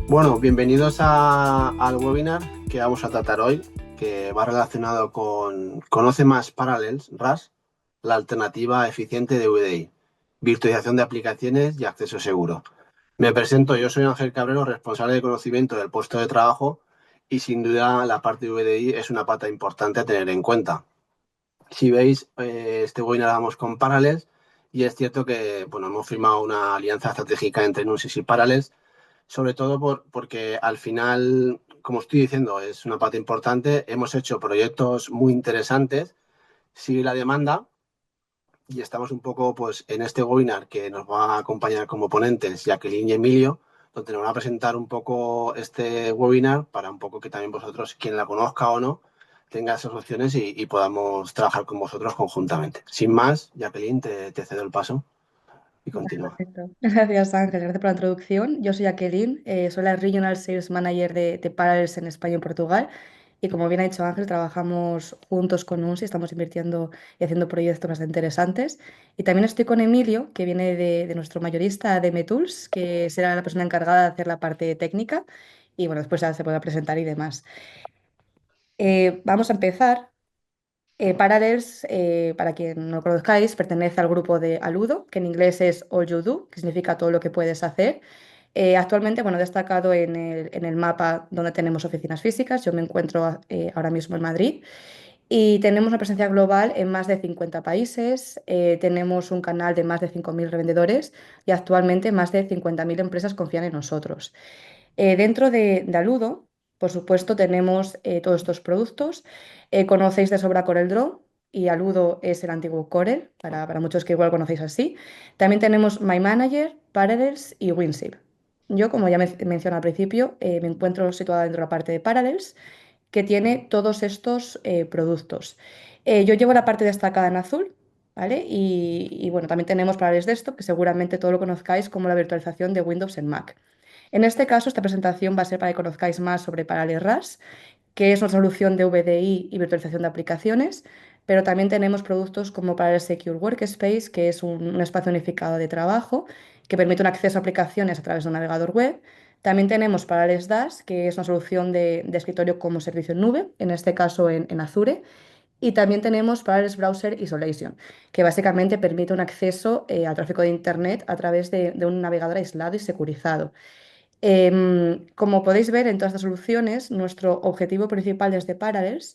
Bueno, bienvenidos al webinar que vamos a tratar hoy, que va relacionado con Conoce más Parallels, RAS, la alternativa eficiente de VDI, virtualización de aplicaciones y acceso seguro. Me presento, yo soy Ángel Cabrero, responsable de conocimiento del puesto de trabajo y sin duda la parte de VDI es una pata importante a tener en cuenta. Si veis, este webinar vamos con Parallels y es cierto que bueno, hemos firmado una alianza estratégica entre Nunsys y Parallels, sobre todo porque al final, como estoy diciendo, es una parte importante. Hemos hecho proyectos muy interesantes, sigue la demanda y estamos un poco pues, en este webinar que nos va a acompañar como ponentes Jacqueline y Emilio, donde nos van a presentar un poco este webinar para un poco que también vosotros, quien la conozca o no, tenga esas opciones y podamos trabajar con vosotros conjuntamente. Sin más, Jacqueline, te cedo el paso y Vale, continúa. perfecto. Gracias, Ángel. Gracias por la introducción. Yo soy Jacqueline, soy la Regional Sales Manager de Parallels en España y en Portugal. Y como bien ha dicho Ángel, trabajamos juntos con UNSI, estamos invirtiendo y haciendo proyectos bastante interesantes. Y también estoy con Emilio, que viene de nuestro mayorista ADM Tools, que será la persona encargada de hacer la parte técnica. Y bueno, después ya se podrá presentar y demás. Vamos a empezar. Parallels, para quien no lo conozcáis, pertenece al grupo de Aludo, que en inglés es All You Do, que significa todo lo que puedes hacer. Actualmente, bueno, destacado en el mapa donde tenemos oficinas físicas. Yo me encuentro ahora mismo en Madrid y tenemos una presencia global en más de 50 países. Tenemos un canal de más de 5.000 revendedores y actualmente más de 50.000 empresas confían en nosotros. Dentro de Aludo, por supuesto, tenemos todos estos productos. Conocéis de sobra CorelDRAW y Aludo es el antiguo Corel, para muchos que igual conocéis así. También tenemos My Manager, Parallels y WinZip. Yo, como ya mencioné al principio, me encuentro situada dentro de la parte de Parallels, que tiene todos estos productos. Yo llevo la parte destacada en azul, ¿vale? Y bueno, también tenemos Parallels Desktop, que seguramente todo lo conozcáis como la virtualización de Windows en Mac. En este caso, esta presentación va a ser para que conozcáis más sobre Parallels RAS, que es una solución de VDI y virtualización de aplicaciones, pero también tenemos productos como Parallels Secure Workspace, que es un espacio unificado de trabajo que permite un acceso a aplicaciones a través de un navegador web. También tenemos Parallels DaaS, que es una solución de escritorio como servicio en nube, en este caso en Azure. Y también tenemos Parallels Browser Isolation, que básicamente permite un acceso al tráfico de Internet a través de un navegador aislado y securizado. Como podéis ver en todas estas soluciones, nuestro objetivo principal desde Parallels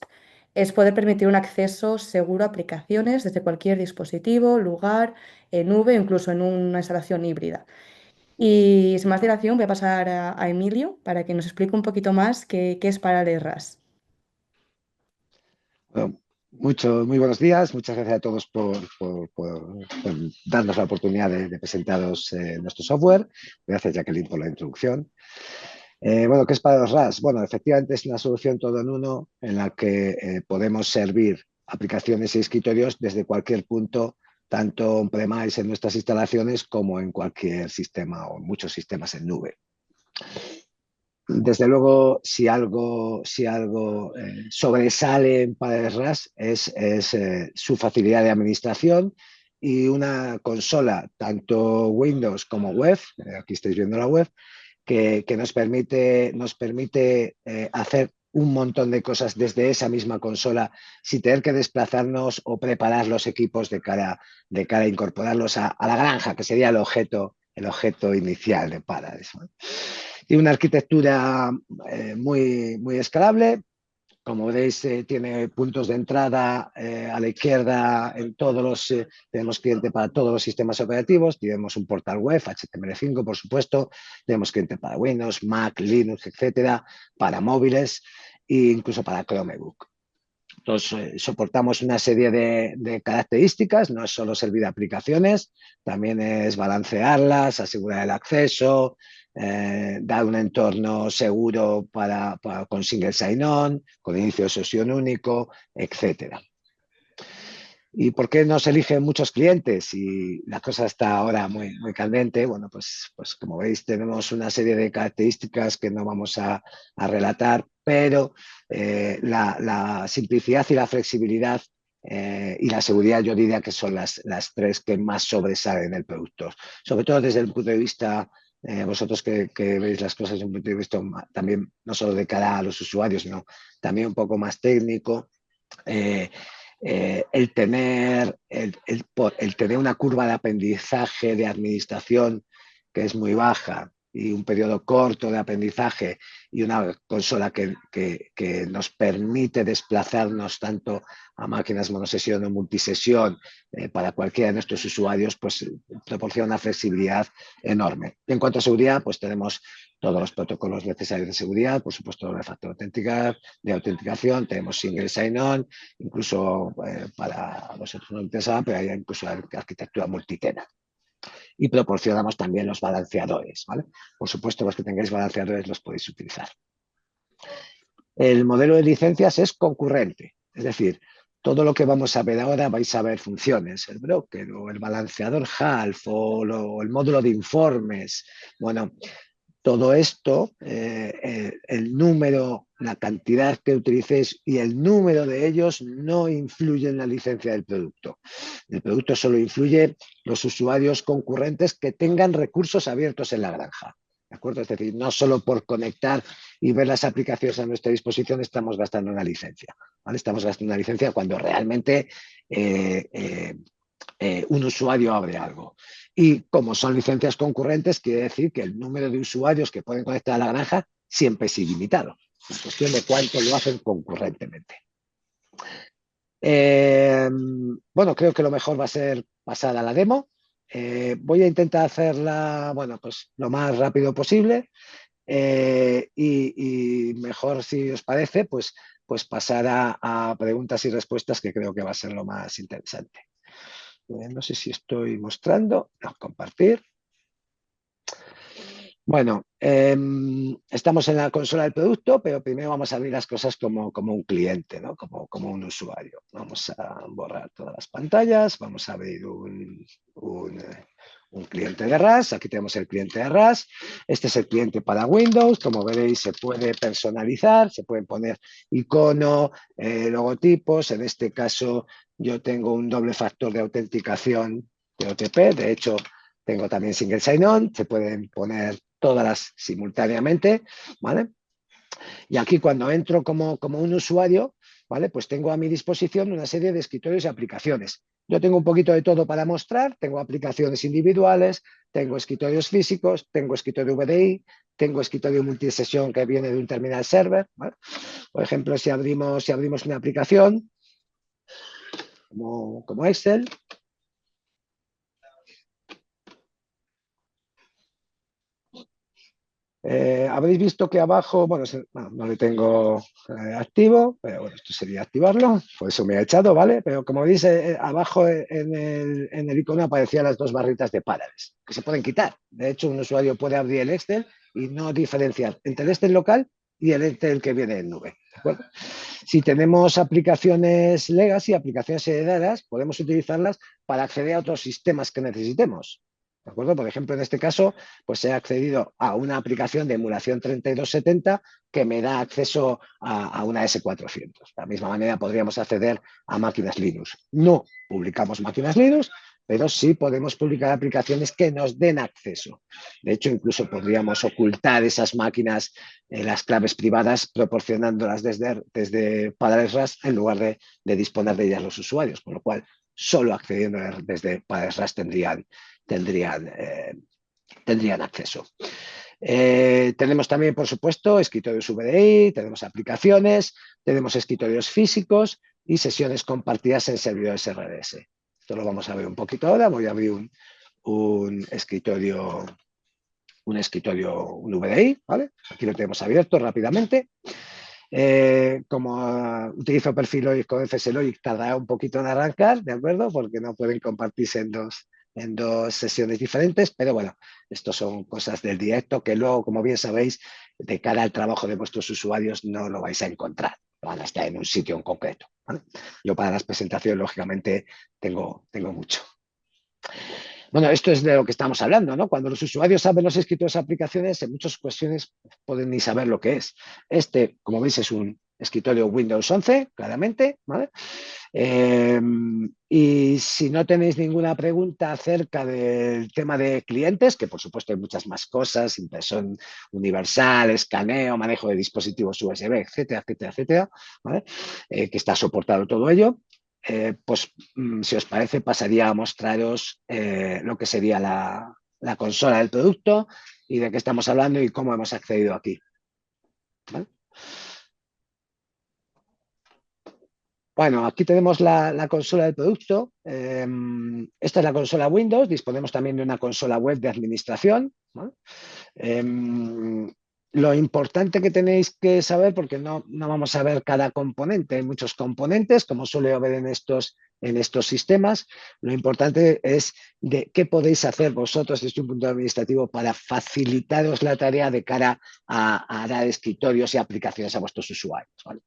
es poder permitir un acceso seguro a aplicaciones desde cualquier dispositivo, lugar, en nube, incluso en una instalación híbrida. Y sin más dilación, voy a pasar a Emilio para que nos explique un poquito más qué es Parallels RAS. Bueno, muy buenos días, muchas gracias a todos por darnos la oportunidad de presentaros nuestro software. Gracias, Jacqueline, por la introducción. Bueno, ¿qué es para los RAS? Bueno, efectivamente es una solución todo en uno en la que podemos servir aplicaciones y escritorios desde cualquier punto, tanto on-premise en nuestras instalaciones como en cualquier sistema o muchos sistemas en nube. Desde luego, si algo sobresale en Parallels RAS es su facilidad de administración y una consola, tanto Windows como web, aquí estáis viendo la web, que nos permite hacer un montón de cosas desde esa misma consola sin tener que desplazarnos o preparar los equipos de cara a incorporarlos a la granja, que sería el objeto inicial de Parallels, ¿no? Tiene una arquitectura muy escalable. Como veréis, tiene puntos de entrada a la izquierda tenemos cliente para todos los sistemas operativos, tenemos un portal web, HTML5, por supuesto, tenemos cliente para Windows, Mac, Linux, etcétera, para móviles e incluso para Chromebook. Entonces, soportamos una serie de características, no es solo servir aplicaciones, también es balancearlas, asegurar el acceso, dar un entorno seguro con single sign-on, con inicio de sesión único, etcétera. ¿Y por qué nos eligen muchos clientes? Y la cosa está ahora muy candente. Bueno, pues como veis, tenemos una serie de características que no vamos a relatar, pero la simplicidad y la flexibilidad y la seguridad, yo diría que son las tres que más sobresalen del producto. Sobre todo desde el punto de vista vosotros que veis las cosas desde un punto de vista también no solo de cara a los usuarios, sino también un poco más técnico, el tener una curva de aprendizaje de administración que es muy baja y un periodo corto de aprendizaje y una consola que nos permite desplazarnos tanto a máquinas monosesión o multisesión para cualquiera de nuestros usuarios, pues proporciona una flexibilidad enorme. En cuanto a seguridad, pues tenemos todos los protocolos necesarios de seguridad, por supuesto, doble factor de autenticación, tenemos single sign-on, incluso para vosotros no interesaba, pero hay incluso arquitectura multitenant. Y proporcionamos también los balanceadores, ¿vale? Por supuesto, los que tengáis balanceadores los podéis utilizar. El modelo de licencias es concurrente, es decir, todo lo que vamos a ver ahora vais a ver funciones, el broker o el balanceador half o el módulo de informes. Bueno, todo esto, el número, la cantidad que utilicéis y el número de ellos no influye en la licencia del producto. El producto solo influye los usuarios concurrentes que tengan recursos abiertos en la granja. ¿De acuerdo? Es decir, no solo por conectar y ver las aplicaciones a nuestra disposición estamos gastando una licencia, ¿vale? Estamos gastando una licencia cuando realmente un usuario abre algo. Y como son licencias concurrentes, quiere decir que el número de usuarios que pueden conectar a la granja siempre es ilimitado. Es cuestión de cuánto lo hacen concurrentemente. Bueno, creo que lo mejor va a ser pasar a la demo. Voy a intentar hacerla, bueno, pues lo más rápido posible. Y mejor, si os parece, pues pasar a preguntas y respuestas, que creo que va a ser lo más interesante. No sé si estoy mostrando. No, compartir. Bueno, estamos en la consola del producto, pero primero vamos a abrir las cosas como un cliente, ¿no? Como un usuario. Vamos a borrar todas las pantallas, vamos a abrir un cliente de RAS. Aquí tenemos el cliente de RAS. Este es el cliente para Windows. Como veréis, se puede personalizar, se pueden poner icono, logotipos. En este caso, yo tengo un doble factor de autenticación de OTP. De hecho, tengo también single sign-on. Se pueden poner todas simultáneamente, ¿vale? Y aquí, cuando entro como un usuario, ¿vale? Pues tengo a mi disposición una serie de escritorios y aplicaciones. Yo tengo un poquito de todo para mostrar. Tengo aplicaciones individuales, tengo escritorios físicos, tengo escritorio VDI, tengo escritorio multisesión que viene de un terminal server, ¿vale? Por ejemplo, si abrimos una aplicación como Excel, habréis visto que abajo, bueno, no le tengo activo, pero bueno, esto sería activarlo, por eso me ha echado, ¿vale? Pero como veis, abajo en el icono aparecían las dos barritas de Parallels, que se pueden quitar. De hecho, un usuario puede abrir el Excel y no diferenciar entre el Excel local y el Excel que viene en nube, ¿de acuerdo? Si tenemos aplicaciones legacy, aplicaciones heredadas, podemos utilizarlas para acceder a otros sistemas que necesitemos. ¿De acuerdo? Por ejemplo, en este caso, pues he accedido a una aplicación de emulación 3270 que me da acceso a una S400. De la misma manera podríamos acceder a máquinas Linux. No publicamos máquinas Linux, pero sí podemos publicar aplicaciones que nos den acceso. De hecho, incluso podríamos ocultar esas máquinas en las claves privadas, proporcionándolas desde Parallels RAS en lugar de disponer de ellas los usuarios, con lo cual solo accediendo desde Parallels RAS tendrían acceso. Tenemos también, por supuesto, escritorios VDI, tenemos aplicaciones, tenemos escritorios físicos y sesiones compartidas en servidores RDS. Esto lo vamos a ver un poquito ahora. Voy a abrir un escritorio, un VDI, ¿vale? Aquí lo tenemos abierto rápidamente. Como utilizo perfil Logic con FS Logic, tardará un poquito en arrancar, ¿de acuerdo? Porque no pueden compartirse en dos sesiones diferentes, pero bueno, esto son cosas del directo que luego, como bien sabéis, de cara al trabajo de vuestros usuarios no lo vais a encontrar, van a estar en un sitio en concreto, ¿vale? Yo para las presentaciones, lógicamente, tengo mucho. Bueno, esto es de lo que estamos hablando, ¿no? Cuando los usuarios saben los escritorios de aplicaciones, en muchas cuestiones pueden ni saber lo que es. Este, como veis, es un escritorio Windows 11, claramente, ¿vale? Y si no tenéis ninguna pregunta acerca del tema de clientes, que por supuesto hay muchas más cosas, impresión universal, escaneo, manejo de dispositivos USB, etcétera, etcétera, etcétera, ¿vale? Que está soportado todo ello, pues si os parece pasaría a mostraros lo que sería la consola del producto y de qué estamos hablando y cómo hemos accedido aquí, ¿vale? Bueno, aquí tenemos la consola del producto. Esta es la consola Windows. Disponemos también de una consola web de administración, ¿no? Lo importante que tenéis que saber, porque no vamos a ver cada componente, hay muchos componentes, como suele haber en estos sistemas. Lo importante es de qué podéis hacer vosotros desde un punto administrativo para facilitaros la tarea de cara a dar escritorios y aplicaciones a vuestros usuarios, ¿vale?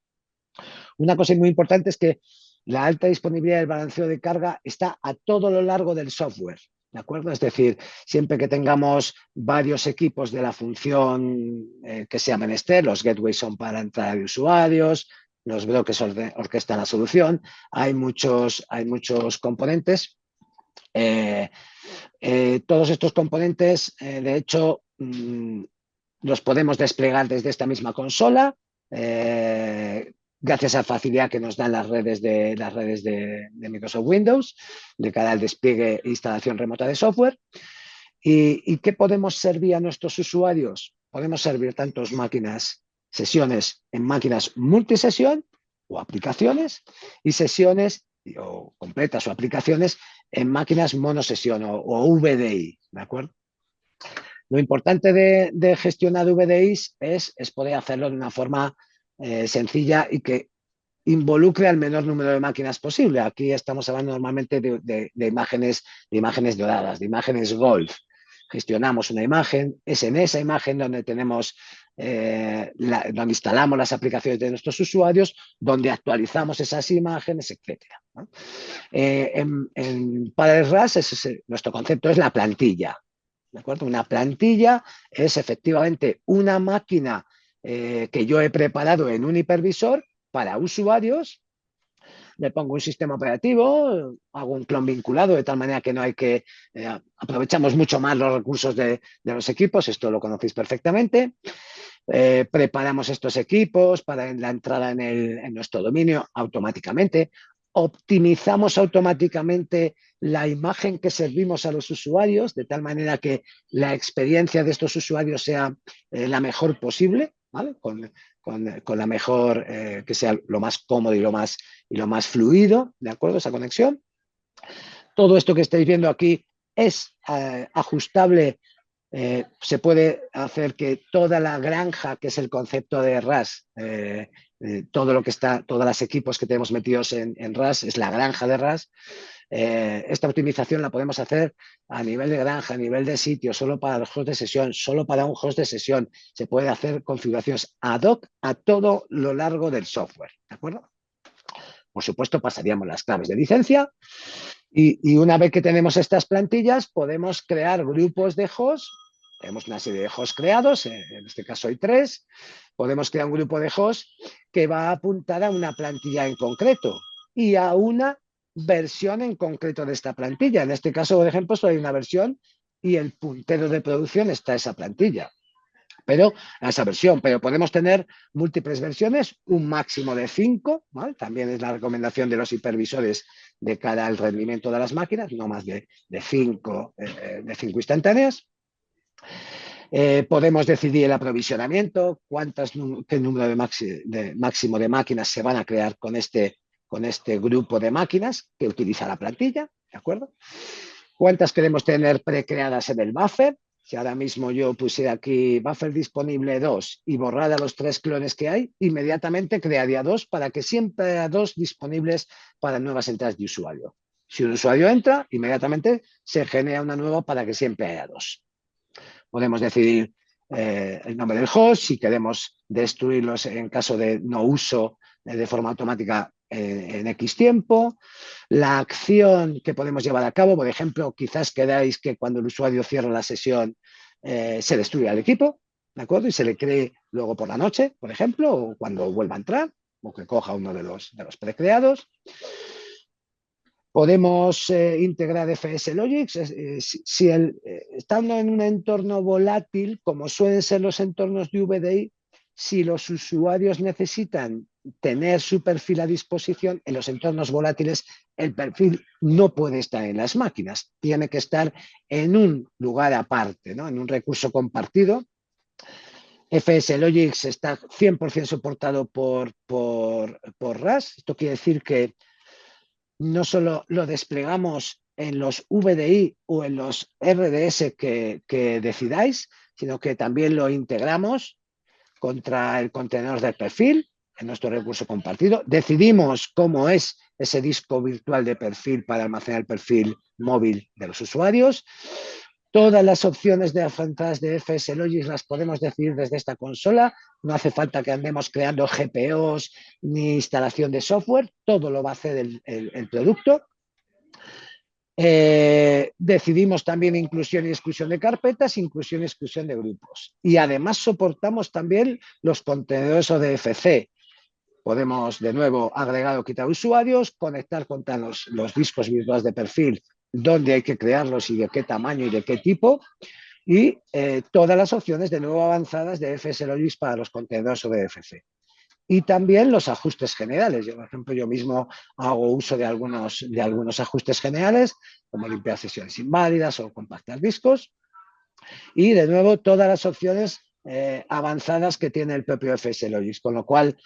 Una cosa muy importante es que la alta disponibilidad del balanceo de carga está a todo lo largo del software, ¿de acuerdo? Es decir, siempre que tengamos varios equipos de la función que sea menester, los gateways son para entrada de usuarios, los bloques orquestan la solución, hay muchos componentes. Todos estos componentes, de hecho, los podemos desplegar desde esta misma consola, gracias a la facilidad que nos dan las redes de Microsoft Windows, de cara al despliegue e instalación remota de software. ¿Y qué podemos servir a nuestros usuarios? Podemos servir tantos sesiones en máquinas multisesión o aplicaciones y sesiones o completas o aplicaciones en máquinas monosesión o VDI, ¿de acuerdo? Lo importante de gestionar VDIs es poder hacerlo de una forma sencilla y que involucre al menor número de máquinas posible. Aquí estamos hablando normalmente de imágenes doradas, de imágenes Golf. Gestionamos una imagen, es en esa imagen donde tenemos, donde instalamos las aplicaciones de nuestros usuarios, donde actualizamos esas imágenes, etcétera, ¿no? En Parallels RAS, nuestro concepto es la plantilla, ¿de acuerdo? Una plantilla es efectivamente una máquina que yo he preparado en un hipervisor para usuarios. Le pongo un sistema operativo, hago un clon vinculado de tal manera que no hay que aprovechamos mucho más los recursos de los equipos, esto lo conocéis perfectamente. Preparamos estos equipos para la entrada en nuestro dominio automáticamente. Optimizamos automáticamente la imagen que servimos a los usuarios de tal manera que la experiencia de estos usuarios sea la mejor posible, ¿vale? Con la mejor, que sea lo más cómodo y lo más fluido, ¿de acuerdo? Esa conexión. Todo esto que estáis viendo aquí es ajustable. Se puede hacer que toda la granja, que es el concepto de RAS, todo lo que está, todos los equipos que tenemos metidos en RAS, es la granja de RAS. Esta optimización la podemos hacer a nivel de granja, a nivel de sitio, solo para los hosts de sesión, solo para un host de sesión. Se puede hacer configuraciones ad hoc a todo lo largo del software, ¿de acuerdo? Por supuesto, pasaríamos las claves de licencia y una vez que tenemos estas plantillas, podemos crear grupos de hosts. Tenemos una serie de hosts creados, en este caso hay 3. Podemos crear un grupo de hosts que va a apuntar a una plantilla en concreto y a una versión en concreto de esta plantilla. En este caso, por ejemplo, solo hay una versión y el puntero de producción está esa plantilla, pero a esa versión. Pero podemos tener múltiples versiones, un máximo de 5, ¿vale? También es la recomendación de los hipervisores de cara al rendimiento de las máquinas, no más de 5 instantáneas. Podemos decidir el aprovisionamiento, qué número máximo de máquinas se van a crear con este grupo de máquinas que utiliza la plantilla, ¿de acuerdo? ¿Cuántas queremos tener precreadas en el buffer? Si ahora mismo yo pusiera aquí buffer disponible 2 y borrara los 3 clones que hay, inmediatamente crearía 2 para que siempre haya 2 disponibles para nuevas entradas de usuario. Si un usuario entra, inmediatamente se genera una nueva para que siempre haya 2. Podemos decidir el nombre del host, si queremos destruirlos en caso de no uso de forma automática en X tiempo, la acción que podemos llevar a cabo, por ejemplo, quizás queráis que cuando el usuario cierre la sesión se destruya el equipo, ¿de acuerdo? Y se le cree luego por la noche, por ejemplo, o cuando vuelva a entrar, o que coja uno de los precreados. Podemos integrar FSLogix. Estando en un entorno volátil, como suelen ser los entornos de VDI, si los usuarios necesitan tener su perfil a disposición, en los entornos volátiles el perfil no puede estar en las máquinas, tiene que estar en un lugar aparte, ¿no? En un recurso compartido. FSLogix está 100% soportado por RAS. Esto quiere decir que no solo lo desplegamos en los VDI o en los RDS que decidáis, sino que también lo integramos contra el contenedor del perfil en nuestro recurso compartido. Decidimos cómo es ese disco virtual de perfil para almacenar el perfil móvil de los usuarios. Todas las opciones de avanzadas de FSLogix las podemos decidir desde esta consola. No hace falta que andemos creando GPOs ni instalación de software. Todo lo va a hacer el producto. Decidimos también inclusión y exclusión de carpetas, inclusión y exclusión de grupos. Y además soportamos también los contenedores ODFC. Podemos, de nuevo, agregar o quitar usuarios, conectar contra los discos virtuales de perfil, dónde hay que crearlos y de qué tamaño y de qué tipo, y todas las opciones de nuevo avanzadas de FSLogix para los contenedores ODFC. Y también los ajustes generales. Yo, por ejemplo, yo mismo hago uso de algunos ajustes generales, como limpiar sesiones inválidas o compactar discos. Y, de nuevo, todas las opciones avanzadas que tiene el propio FSLogix, con lo cual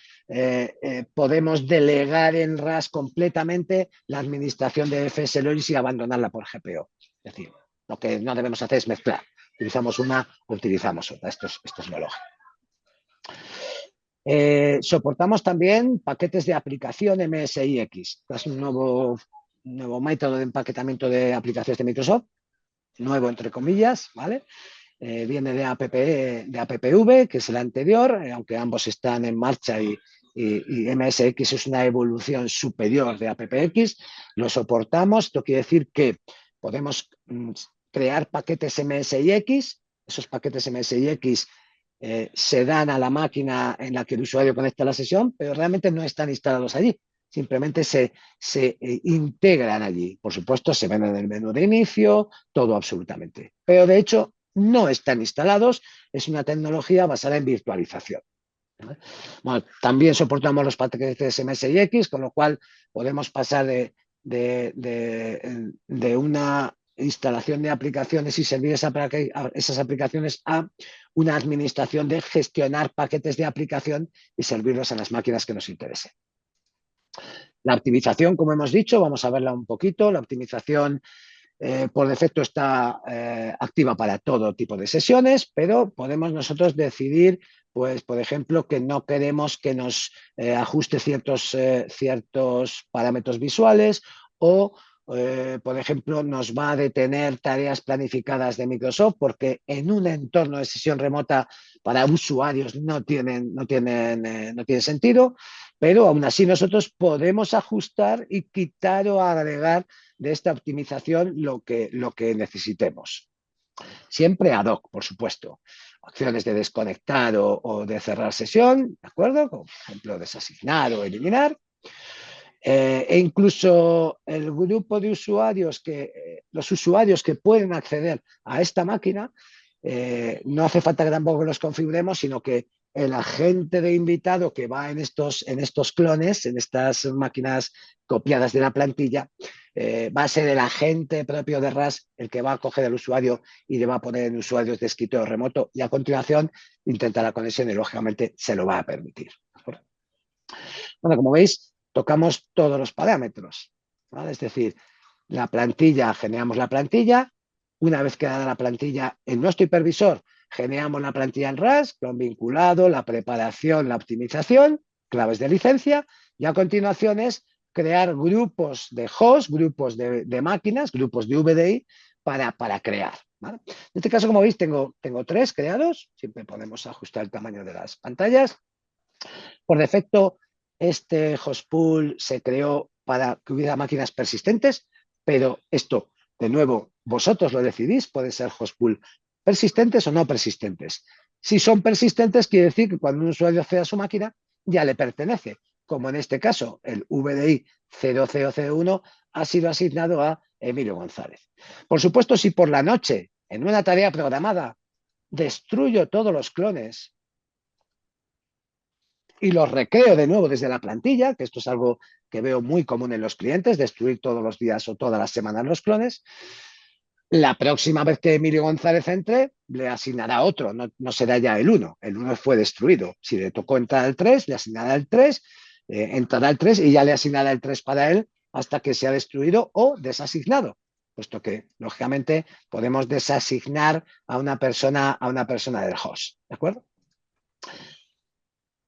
podemos delegar en RAS completamente la administración de FSLogix y abandonarla por GPO. Es decir, lo que no debemos hacer es mezclar. Utilizamos una o utilizamos otra. Esto es lo lógico. Soportamos también paquetes de aplicación MSIX. Es un nuevo método de empaquetamiento de aplicaciones de Microsoft, nuevo entre comillas, ¿vale? Viene de AppV, que es el anterior, aunque ambos están en marcha y MSX es una evolución superior de AppX. Lo soportamos. Esto quiere decir que podemos crear paquetes MSIX. Esos paquetes MSIX se dan a la máquina en la que el usuario conecta la sesión, pero realmente no están instalados allí. Simplemente se integran allí. Por supuesto, se ven en el menú de inicio, todo absolutamente. Pero, de hecho, no están instalados. Es una tecnología basada en virtualización. Bueno, también soportamos los paquetes MSIX, con lo cual podemos pasar de una instalación de aplicaciones y servir esas aplicaciones a una administración de gestionar paquetes de aplicación y servirlos a las máquinas que nos interesen. La optimización, como hemos dicho, vamos a verla un poquito. La optimización por defecto está activa para todo tipo de sesiones, pero podemos nosotros decidir, pues, por ejemplo, que no queremos que nos ajuste ciertos parámetros visuales o, por ejemplo, nos va a detener tareas planificadas de Microsoft porque en un entorno de sesión remota para usuarios no tiene sentido, pero aún así nosotros podemos ajustar y quitar o agregar de esta optimización lo que necesitemos. Siempre ad hoc, por supuesto. Acciones de desconectar o de cerrar sesión, ¿de acuerdo? Como, por ejemplo, desasignar o eliminar. E incluso el grupo de usuarios los usuarios que pueden acceder a esta máquina, no hace falta que tampoco los configuremos, sino que el agente de invitado que va en estos clones, en estas máquinas copiadas de la plantilla, va a ser el agente propio de RAS el que va a coger el usuario y le va a poner en usuarios de escritorio remoto y a continuación intenta la conexión y lógicamente se lo va a permitir. Bueno, como veis, tocamos todos los parámetros, ¿vale? Es decir, la plantilla, generamos la plantilla. Una vez creada la plantilla en nuestro hipervisor, generamos la plantilla en RAS, clon vinculado, la preparación, la optimización, claves de licencia, y a continuación es crear grupos de host, grupos de máquinas, grupos de VDI para crear, ¿vale? En este caso, como veis, tengo 3 creados. Siempre podemos ajustar el tamaño de las pantallas. Por defecto, este host pool se creó para que hubiera máquinas persistentes, pero esto, de nuevo, vosotros lo decidís. Puede ser host pool persistentes o no persistentes. Si son persistentes, quiere decir que cuando un usuario accede a su máquina, ya le pertenece. como en este caso el VDI 0001 ha sido asignado a Emilio González. Por supuesto, si por la noche, en una tarea programada, destruyo todos los clones y los recreo de nuevo desde la plantilla, que esto es algo que veo muy común en los clientes, destruir todos los días o todas las semanas los clones, la próxima vez que Emilio González entre, le asignará otro, no será ya el 1. El 1 fue destruido. Si le tocó entrar al 3, le asignará el 3, entrará el 3 y ya le asignará el 3 para él hasta que sea destruido o desasignado, puesto que, lógicamente, podemos desasignar a una persona del host. ¿De acuerdo?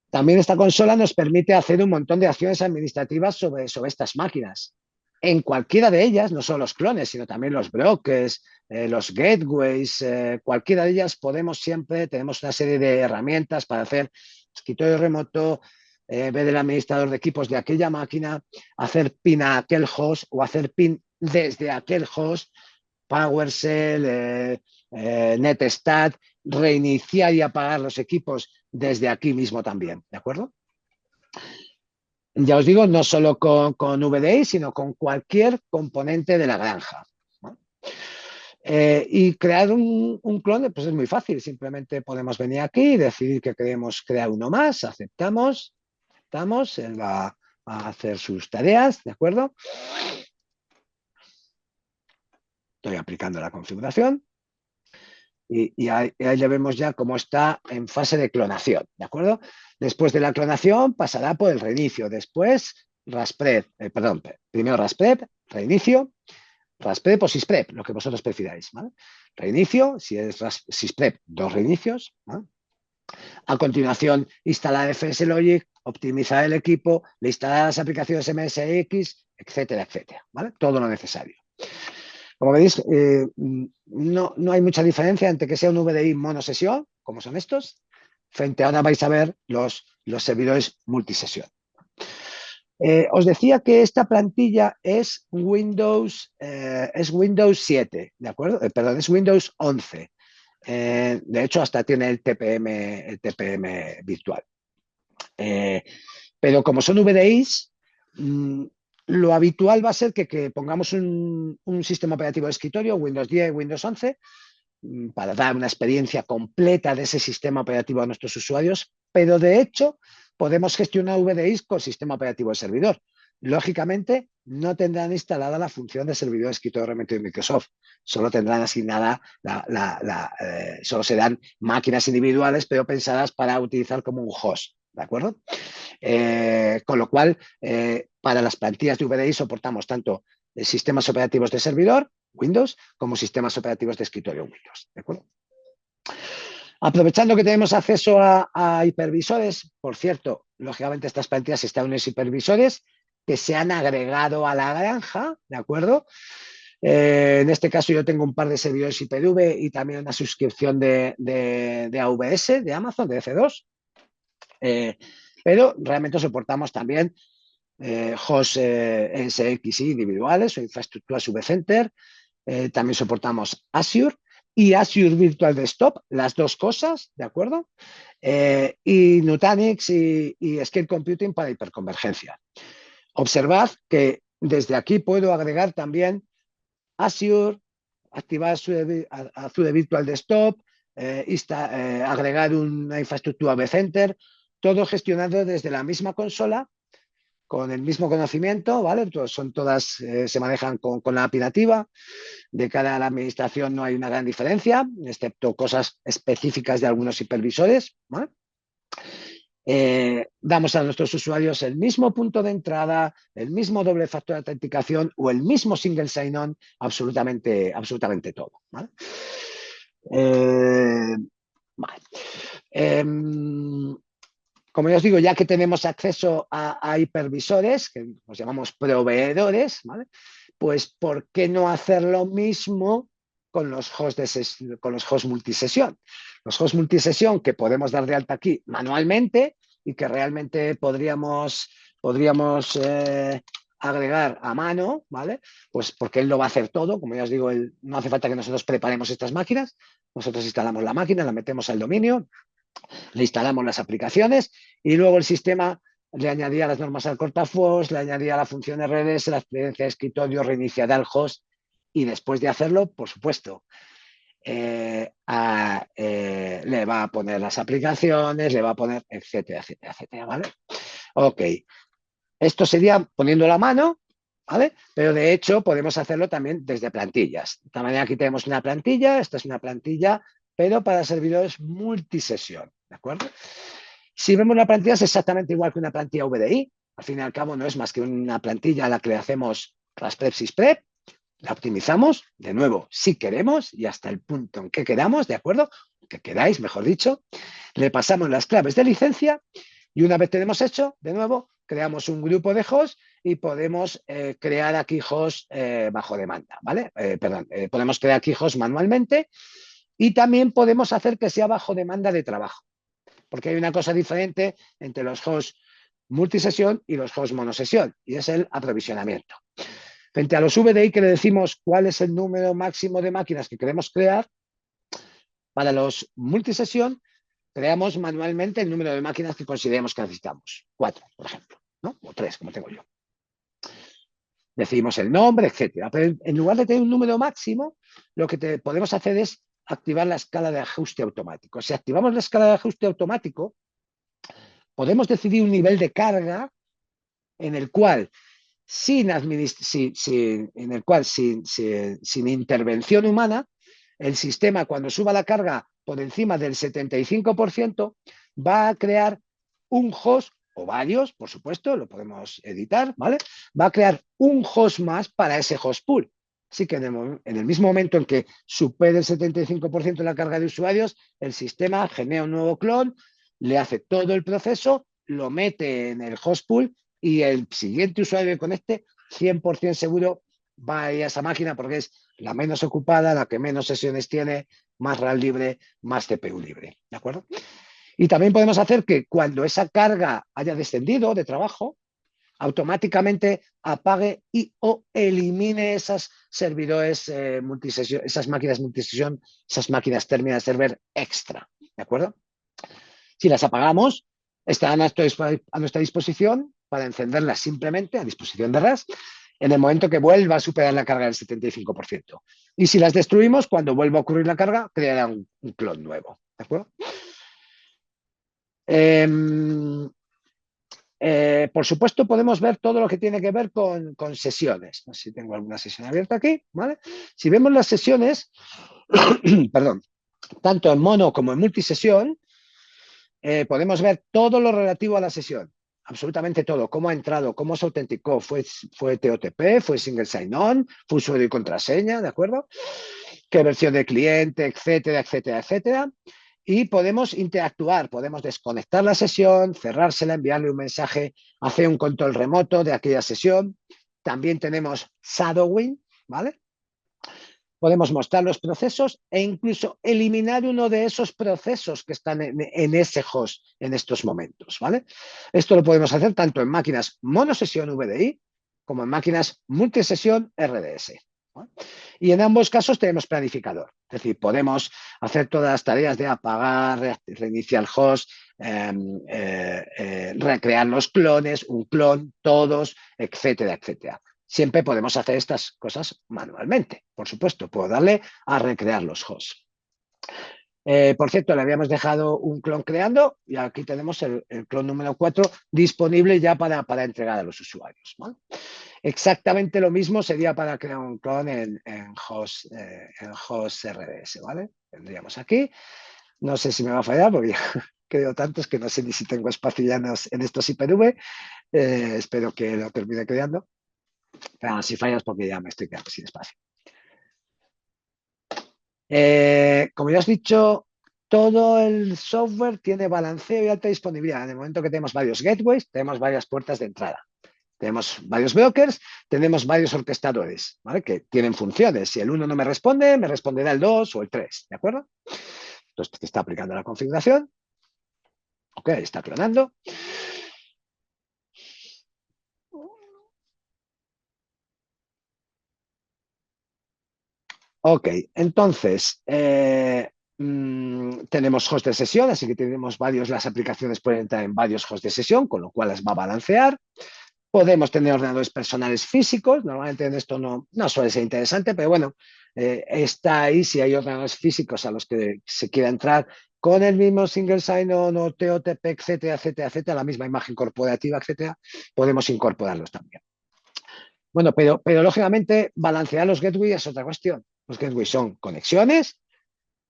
También esta consola nos permite hacer un montón de acciones administrativas sobre estas máquinas. En cualquiera de ellas, no solo los clones, sino también los brokers, los gateways, cualquiera de ellas tenemos una serie de herramientas para hacer escritorio remoto, ver el administrador de equipos de aquella máquina, hacer pin a aquel host o hacer pin desde aquel host, PowerShell, NetStat, reiniciar y apagar los equipos desde aquí mismo también, ¿de acuerdo? Ya os digo, no solo con VDI, sino con cualquier componente de la granja, ¿no? Y crear un clon, pues es muy fácil. Simplemente podemos venir aquí y decidir que queremos crear uno más, aceptamos, él va a hacer sus tareas, ¿de acuerdo? Estoy aplicando la configuración. Y ahí le vemos ya cómo está en fase de clonación, ¿de acuerdo? Después de la clonación pasará por el reinicio, después Rasprep, primero Rasprep, reinicio, Rasprep o Sysprep, lo que vosotros prefiráis, ¿vale? Reinicio, si es Sysprep, 2 reinicios, ¿vale? A continuación, instalar FSLogic, optimizar el equipo, le instalar las aplicaciones MSX, etcétera, etcétera, ¿vale? Todo lo necesario. Como veis, no hay mucha diferencia entre que sea un VDI monosesión, como son estos, frente a ahora vais a ver los servidores multisesión. Os decía que esta plantilla es Windows 7, ¿de acuerdo? Perdón, es Windows 11. De hecho, hasta tiene el TPM virtual. Pero como son VDIs, lo habitual va a ser que pongamos un sistema operativo de escritorio, Windows 10, Windows 11, para dar una experiencia completa de ese sistema operativo a nuestros usuarios, pero de hecho podemos gestionar VDIs con sistema operativo de servidor. Lógicamente, no tendrán instalada la función de servidor de escritorio remoto de Microsoft, solo tendrán asignada, solo serán máquinas individuales, pero pensadas para utilizar como un host, ¿de acuerdo? Con lo cual, para las plantillas de VDI soportamos tanto sistemas operativos de servidor, Windows, como sistemas operativos de escritorio Windows, ¿de acuerdo? Aprovechando que tenemos acceso a hipervisores, por cierto, lógicamente estas plantillas están en los hipervisores que se han agregado a la granja, ¿de acuerdo? En este caso yo tengo un par de servidores Hyper-V y también una suscripción de AWS, de Amazon, de F2. Pero realmente soportamos también hosts SXI individuales o infraestructuras VCenter. También soportamos Azure y Azure Virtual Desktop, las dos cosas, ¿de acuerdo? Y Nutanix y Scale Computing para hiperconvergencia. Observad que desde aquí puedo agregar también Azure, activar Azure Virtual Desktop, agregar una infraestructura vCenter, todo gestionado desde la misma consola, con el mismo conocimiento, ¿vale? Se manejan con la API nativa. De cara a la administración no hay una gran diferencia, excepto cosas específicas de algunos hipervisores, ¿vale? Damos a nuestros usuarios el mismo punto de entrada, el mismo doble factor de autenticación o el mismo single sign-on, absolutamente todo, ¿vale? Como ya os digo, ya que tenemos acceso a hipervisores, que nos llamamos proveedores, ¿vale? Pues ¿por qué no hacer lo mismo con los hosts multisesión? Los hosts multisesión que podemos dar de alta aquí manualmente y que realmente podríamos agregar a mano, ¿vale? Pues porque él lo va a hacer todo. Como ya os digo, no hace falta que nosotros preparemos estas máquinas. Nosotros instalamos la máquina, la metemos al dominio, le instalamos las aplicaciones y luego el sistema le añadía las normas al cortafuegos, le añadía la función RDS, la experiencia de escritorio, reiniciará el host y después de hacerlo, por supuesto, le va a poner las aplicaciones, le va a poner, etcétera, etcétera, etcétera, ¿vale? Ok, esto sería poniendo la mano, ¿vale? Pero de hecho podemos hacerlo también desde plantillas. De esta manera aquí tenemos una plantilla, esta es una plantilla, pero para servidores multisesión, ¿de acuerdo? Si vemos la plantilla es exactamente igual que una plantilla VDI. Al fin y al cabo no es más que una plantilla a la que le hacemos las preps prep, la optimizamos, de nuevo, si queremos y hasta el punto en que queramos, ¿de acuerdo? Que queráis, mejor dicho. Le pasamos las claves de licencia y una vez tenemos hecho, de nuevo, creamos un grupo de hosts y podemos crear aquí hosts bajo demanda, ¿vale? Podemos crear aquí hosts manualmente y también podemos hacer que sea bajo demanda de trabajo, porque hay una cosa diferente entre los hosts multisesión y los hosts monosesión, y es el aprovisionamiento. Frente a los VDI que le decimos cuál es el número máximo de máquinas que queremos crear, para los multisesión creamos manualmente el número de máquinas que consideremos que necesitamos. 4, por ejemplo, ¿no? O 3, como tengo yo. Decidimos el nombre, etcétera. Pero en lugar de tener un número máximo, lo que podemos hacer es activar la escala de ajuste automático. Si activamos la escala de ajuste automático, podemos decidir un nivel de carga en el cual sin intervención humana, el sistema cuando suba la carga por encima del 75% va a crear un host o varios, por supuesto, lo podemos editar, ¿vale? Va a crear un host más para ese host pool. Así que en el mismo momento en que supere el 75% de la carga de usuarios, el sistema genera un nuevo clon, le hace todo el proceso, lo mete en el host pool y el siguiente usuario que conecte, 100% seguro va a ir a esa máquina porque es la menos ocupada, la que menos sesiones tiene, más RAM libre, más CPU libre, ¿de acuerdo? Y también podemos hacer que cuando esa carga haya descendido de trabajo, automáticamente apague y o elimine esas servidores multisesión, esas máquinas multisesión, esas máquinas terminal server extra, ¿de acuerdo? Si las apagamos, estarán a nuestra disposición para encenderlas simplemente a disposición de RAS en el momento que vuelva a superar la carga del 75%. Y si las destruimos, cuando vuelva a ocurrir la carga, creará un clon nuevo. ¿De acuerdo? Por supuesto, podemos ver todo lo que tiene que ver con sesiones. No sé si tengo alguna sesión abierta aquí, ¿vale? Si vemos las sesiones, perdón, tanto en mono como en multisesión, podemos ver todo lo relativo a la sesión. Absolutamente todo, cómo ha entrado, cómo se autenticó, fue TOTP, fue single sign-on, fue usuario y contraseña, ¿de acuerdo? Qué versión de cliente, etcétera, etcétera, etcétera. Y podemos interactuar, podemos desconectar la sesión, cerrársela, enviarle un mensaje, hacer un control remoto de aquella sesión. También tenemos shadowing, ¿vale? Podemos mostrar los procesos e incluso eliminar uno de esos procesos que están en ese host en estos momentos, ¿vale? Esto lo podemos hacer tanto en máquinas monosesión VDI como en máquinas multisesión RDS, ¿no? Y en ambos casos tenemos planificador. Es decir, podemos hacer todas las tareas de apagar, reiniciar el host, recrear los clones, un clon, todos, etcétera, etcétera. Siempre podemos hacer estas cosas manualmente, por supuesto. Puedo darle a recrear los hosts. Por cierto, le habíamos dejado un clon creando y aquí tenemos el clon número 4 disponible ya para entregar a los usuarios, ¿vale? Exactamente lo mismo sería para crear un clon en host RDS, ¿vale? Tendríamos aquí. No sé si me va a fallar porque ya creo tantos que no sé ni si tengo espacio ya en estos IPv. Espero que lo termine creando. Pero si fallas porque ya me estoy quedando sin espacio. Como ya has dicho, todo el software tiene balanceo y alta disponibilidad. En el momento que tenemos varios gateways, tenemos varias puertas de entrada. Tenemos varios brokers, tenemos varios orquestadores, ¿vale? Que tienen funciones. Si el 1 no me responderá el 2 o el 3, ¿de acuerdo? Entonces, está aplicando la configuración. Ok, está clonando. Ok, entonces, Tenemos host de sesión, así que tenemos las aplicaciones pueden entrar en varios hosts de sesión, con lo cual las va a balancear. Podemos tener ordenadores personales físicos, normalmente en esto no suele ser interesante, pero bueno, está ahí si hay ordenadores físicos a los que se quiera entrar con el mismo single sign-on o TOTP, etcétera, etcétera, etcétera, la misma imagen corporativa, etcétera, podemos incorporarlos también. Bueno, pero lógicamente balancear los gateways es otra cuestión. Los gateways son conexiones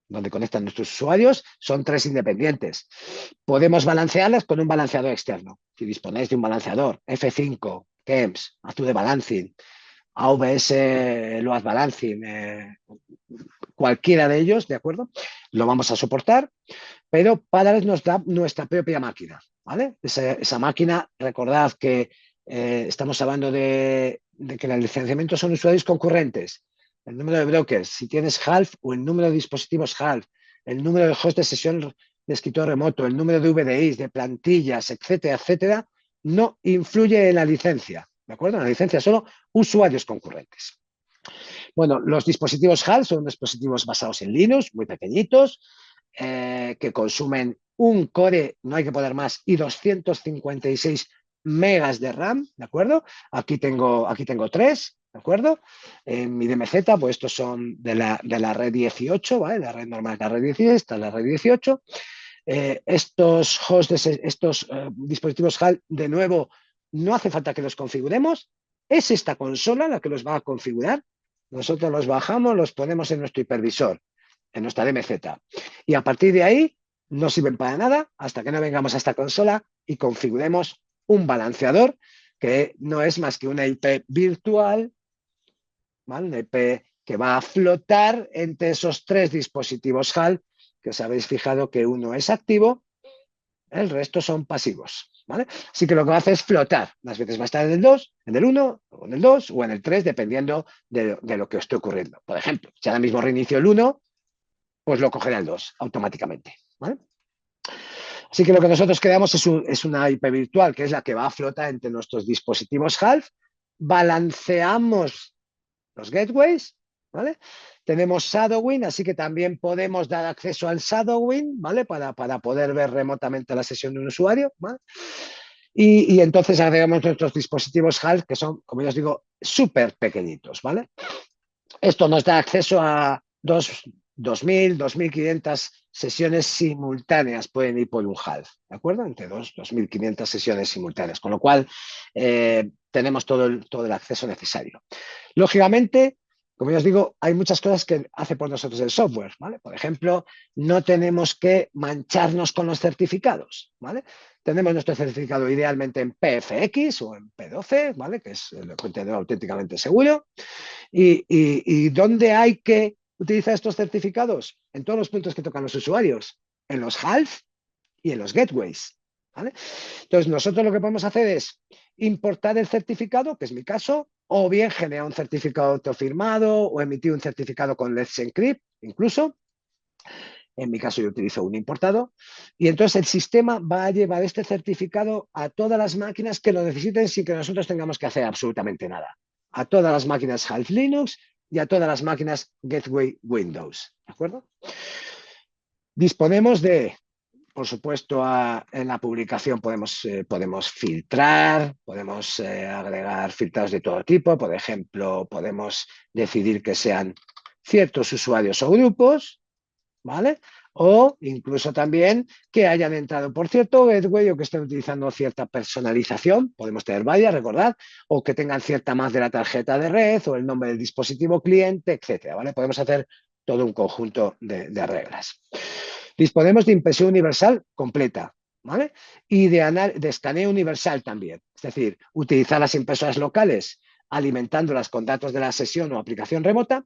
donde conectan nuestros usuarios, son 3 independientes. Podemos balancearlas con un balanceador externo. Si disponéis de un balanceador F5, KEMS, Azure Balancing, AWS Load Balancing, cualquiera de ellos, ¿de acuerdo? Lo vamos a soportar, pero Parallels nos da nuestra propia máquina, ¿vale? Esa máquina, recordad que estamos hablando de que el licenciamiento son usuarios concurrentes. El número de brokers, si tienes half o el número de dispositivos half, el número de hosts de sesión de escritorio remoto, el número de VDIs, de plantillas, etcétera, etcétera, no influye en la licencia, ¿de acuerdo? En la licencia solo usuarios concurrentes. Bueno, los dispositivos HAL son dispositivos basados en Linux, muy pequeñitos, que consumen un core, no hay que poner más, y 256 megas de RAM, ¿de acuerdo? Aquí tengo 3, ¿de acuerdo? En mi DMZ, pues estos son de la red 18, ¿vale? La red normal es la red 16, esta es la red 18. Estos dispositivos HAL, de nuevo, no hace falta que los configuremos. Es esta consola la que los va a configurar. Nosotros los bajamos, los ponemos en nuestro hipervisor, en nuestra DMZ. Y a partir de ahí no sirven para nada hasta que no vengamos a esta consola y configuremos un balanceador que no es más que una IP virtual, ¿vale? Una IP que va a flotar entre esos 3 dispositivos HAL, que os habéis fijado que uno es activo, el resto son pasivos, ¿vale? Así que lo que va a hacer es flotar. Unas veces va a estar en el 2, en el 1, o en el 2, o en el 3, dependiendo de lo que esté ocurriendo. Por ejemplo, si ahora mismo reinicio el 1, pues lo cogerá el 2 automáticamente, ¿vale? Así que lo que nosotros creamos es una IP virtual, que es la que va a flotar entre nuestros dispositivos half. Balanceamos los gateways, ¿vale? Tenemos shadowing, así que también podemos dar acceso al shadowing, ¿vale? Para poder ver remotamente la sesión de un usuario, ¿vale? Y entonces agregamos nuestros dispositivos HAL, que son, como ya os digo, súper pequeñitos, ¿vale? Esto nos da acceso a 2.000, 2.500 sesiones simultáneas pueden ir por un HAL, ¿de acuerdo? Entre 2.500 sesiones simultáneas, con lo cual tenemos todo el acceso necesario. Lógicamente, como ya os digo, hay muchas cosas que hace por nosotros el software, ¿vale? Por ejemplo, no tenemos que mancharnos con los certificados, ¿vale? Tenemos nuestro certificado idealmente en PFX o en P12, ¿vale? Que es el contenedor auténticamente seguro. ¿Y dónde hay que utilizar estos certificados? En todos los puntos que tocan los usuarios, en los half y en los gateways, ¿vale? Entonces, nosotros lo que podemos hacer es importar el certificado, que es mi caso, o bien generar un certificado autofirmado o emitir un certificado con Let's Encrypt, incluso. En mi caso yo utilizo un importado. Y entonces el sistema va a llevar este certificado a todas las máquinas que lo necesiten sin que nosotros tengamos que hacer absolutamente nada. A todas las máquinas Half Linux y a todas las máquinas Gateway Windows. ¿De acuerdo? Disponemos de, por supuesto, en la publicación podemos filtrar, podemos agregar filtros de todo tipo. Por ejemplo, podemos decidir que sean ciertos usuarios o grupos, ¿vale? O incluso también que hayan entrado por cierto gateway o que estén utilizando cierta personalización, podemos tener varias, recordad, o que tengan cierta más de la tarjeta de red o el nombre del dispositivo cliente, etcétera, ¿vale? Podemos hacer todo un conjunto de reglas. Disponemos de impresión universal completa, ¿vale? Y de escaneo universal también, es decir, utilizar las impresoras locales alimentándolas con datos de la sesión o aplicación remota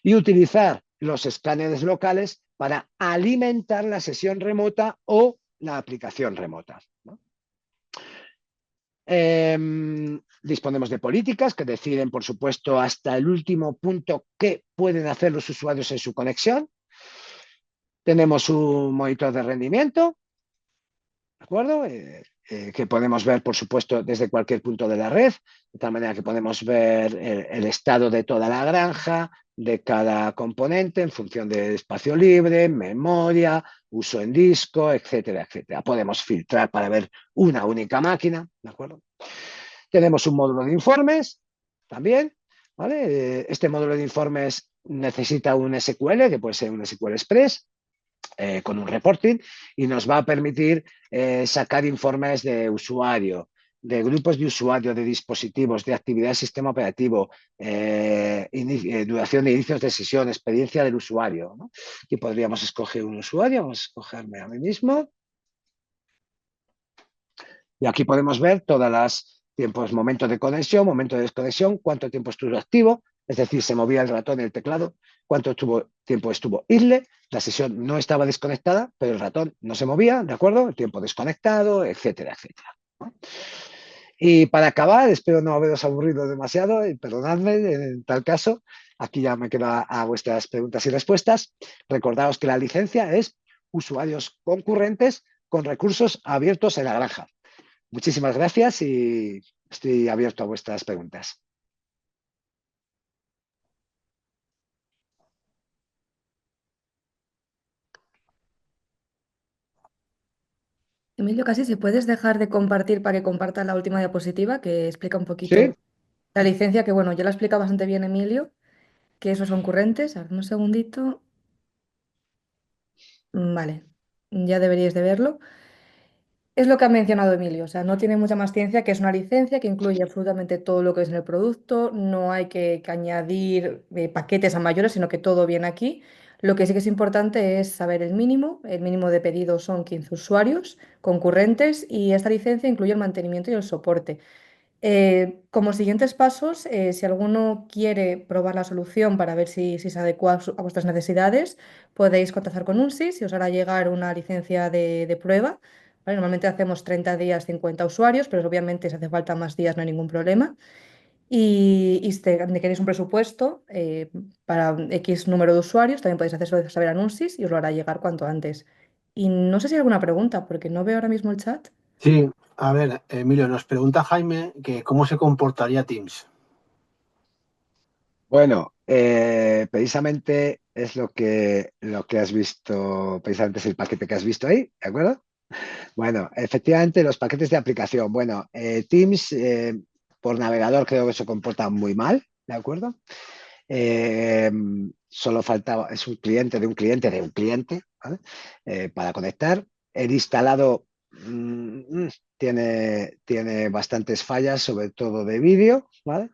y utilizar los escáneres locales para alimentar la sesión remota o la aplicación remota, ¿no? Disponemos de políticas que deciden, por supuesto, hasta el último punto qué pueden hacer los usuarios en su conexión. Tenemos un monitor de rendimiento, ¿de acuerdo? Que podemos ver, por supuesto, desde cualquier punto de la red, de tal manera que podemos ver el estado de toda la granja, de cada componente en función de espacio libre, memoria, uso en disco, etcétera, etcétera. Podemos filtrar para ver una única máquina, ¿de acuerdo? Tenemos un módulo de informes también, ¿vale? Este módulo de informes necesita un SQL, que puede ser un SQL Express, con un reporting, y nos va a permitir sacar informes de usuario, de grupos de usuario, de dispositivos, de actividad del sistema operativo, duración de inicios de sesión, experiencia del usuario, ¿no? Y podríamos escoger un usuario, vamos a escogerme a mí mismo. Y aquí podemos ver todas las tiempos, momento de conexión, momento de desconexión, cuánto tiempo estuvo activo, es decir, se movía el ratón y el teclado, cuánto tiempo estuvo idle, la sesión no estaba desconectada, pero el ratón no se movía, ¿de acuerdo? El tiempo desconectado, etcétera, etcétera, ¿no? Y para acabar, espero no haberos aburrido demasiado, y perdonadme en tal caso, aquí ya me quedo a vuestras preguntas y respuestas. Recordaos que la licencia es usuarios concurrentes con recursos abiertos en la granja. Muchísimas gracias y estoy abierto a vuestras preguntas. Emilio, casi si puedes dejar de compartir para que comparta la última diapositiva que explica un poquito ¿Sí? la licencia, que bueno, ya la explica bastante bien Emilio, que esos son currentes. A ver, un segundito. Vale, ya deberíais de verlo. Es lo que ha mencionado Emilio, o sea, no tiene mucha más ciencia, que es una licencia que incluye absolutamente todo lo que es en el producto, no hay que añadir paquetes a mayores, sino que todo viene aquí. Lo que sí que es importante es saber el mínimo de pedidos son 15 usuarios concurrentes y esta licencia incluye el mantenimiento y el soporte. Como siguientes pasos, si alguno quiere probar la solución para ver si se adecua a vuestras necesidades, podéis contactar con UNSIS y os hará llegar una licencia de prueba. ¿Vale? Normalmente hacemos 30 días, 50 usuarios, pero obviamente si hace falta más días no hay ningún problema. Y si queréis un presupuesto para X número de usuarios, también podéis hacerlo saber a UNSIS y os lo hará llegar cuanto antes. Y no sé si hay alguna pregunta, porque no veo ahora mismo el chat. Sí, a ver, Emilio, nos pregunta Jaime que cómo se comportaría Teams. Bueno, precisamente es lo que has visto, precisamente es el paquete que has visto ahí, ¿de acuerdo? Bueno, efectivamente los paquetes de aplicación. Bueno, Teams por navegador creo que se comporta muy mal, ¿de acuerdo? Eh, Solo faltaba, es un cliente de un cliente de un cliente, ¿vale? Para conectar. El instalado tiene bastantes fallas, sobre todo de vídeo, ¿vale?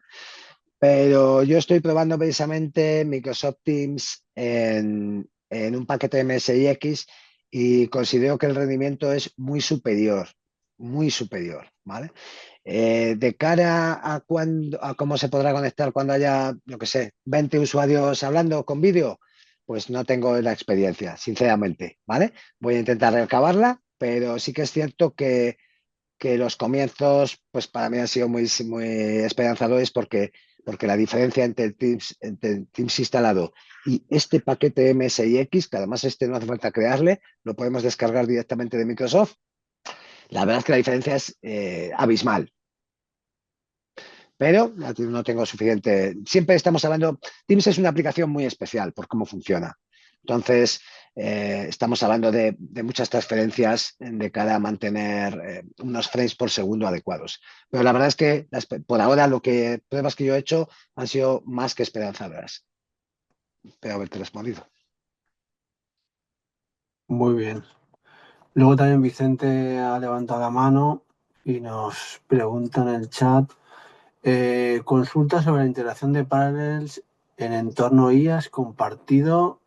Pero yo estoy probando precisamente Microsoft Teams en un paquete de MSIX y considero que el rendimiento es muy superior, ¿vale? De cara a cómo se podrá conectar cuando haya, yo qué sé, 20 usuarios hablando con vídeo, pues no tengo la experiencia, sinceramente, ¿vale? Voy a intentar recabarla, pero sí que es cierto que los comienzos, pues para mí han sido muy esperanzadores porque la diferencia entre el Teams instalado y este paquete MSIX, que además este no hace falta crearle, lo podemos descargar directamente de Microsoft. La verdad es que la diferencia es abismal, pero no tengo suficiente. Siempre estamos hablando, Teams es una aplicación muy especial por cómo funciona. Entonces, estamos hablando de muchas transferencias de cara a mantener unos frames por segundo adecuados. Pero la verdad es que por ahora pruebas que yo he hecho han sido más que esperanzadoras. Espero haberte respondido. Muy bien. Luego también Vicente ha levantado la mano y nos pregunta en el chat, consulta sobre la integración de Parallels en entorno IaaS compartido,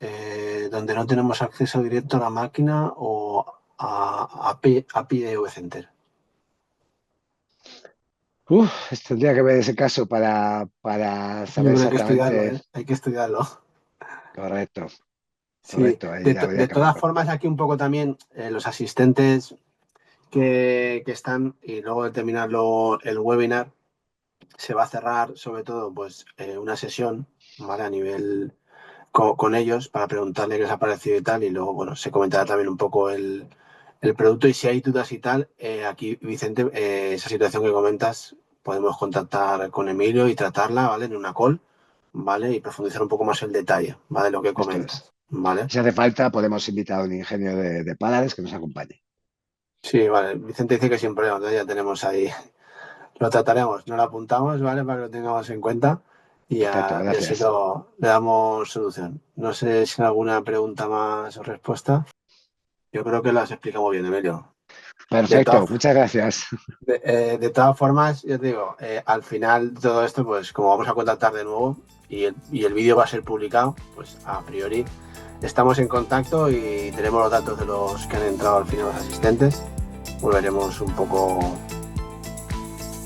donde no tenemos acceso directo a la máquina o a API de vCenter. Tendría que ver ese caso para Yo saber creo que hay que estudiarlo, exactamente. ¿eh? Hay que estudiarlo. Correcto, Sí, correcto. Ahí habría de que hablar todas con. formas, aquí un poco también los asistentes que están, y luego de terminar el webinar, se va a cerrar sobre todo pues una sesión, ¿vale? A nivel con ellos para preguntarle qué les ha parecido y tal, y luego, bueno, se comentará también un poco el producto y si hay dudas y tal, aquí, Vicente, esa situación que comentas, podemos contactar con Emilio y tratarla, ¿vale? En una call, ¿vale? Y profundizar un poco más el detalle, ¿vale? Lo que Esto comentas, es. ¿vale? Si hace falta, podemos invitar a un ingeniero de Parallels que nos acompañe. Sí, vale. Vicente dice que sin problema, entonces ya tenemos ahí, lo trataremos, nos lo apuntamos, ¿vale? Para que lo tengamos en cuenta Perfecto, y así gracias. le damos solución. No sé si hay alguna pregunta más o respuesta. Yo creo que las explicamos bien, Emilio. De Perfecto, todas, muchas gracias. de todas formas, yo te digo, al final de todo esto, pues como vamos a contactar de nuevo y el vídeo va a ser publicado, pues a priori estamos en contacto y tenemos los datos de los que han entrado al final los asistentes. Volveremos un poco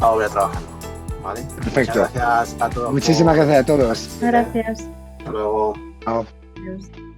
a volver a trabajar, ¿vale? Perfecto. Muchas gracias a todos. Muchísimas gracias a todos. Gracias. Hasta luego. Chao. Adiós.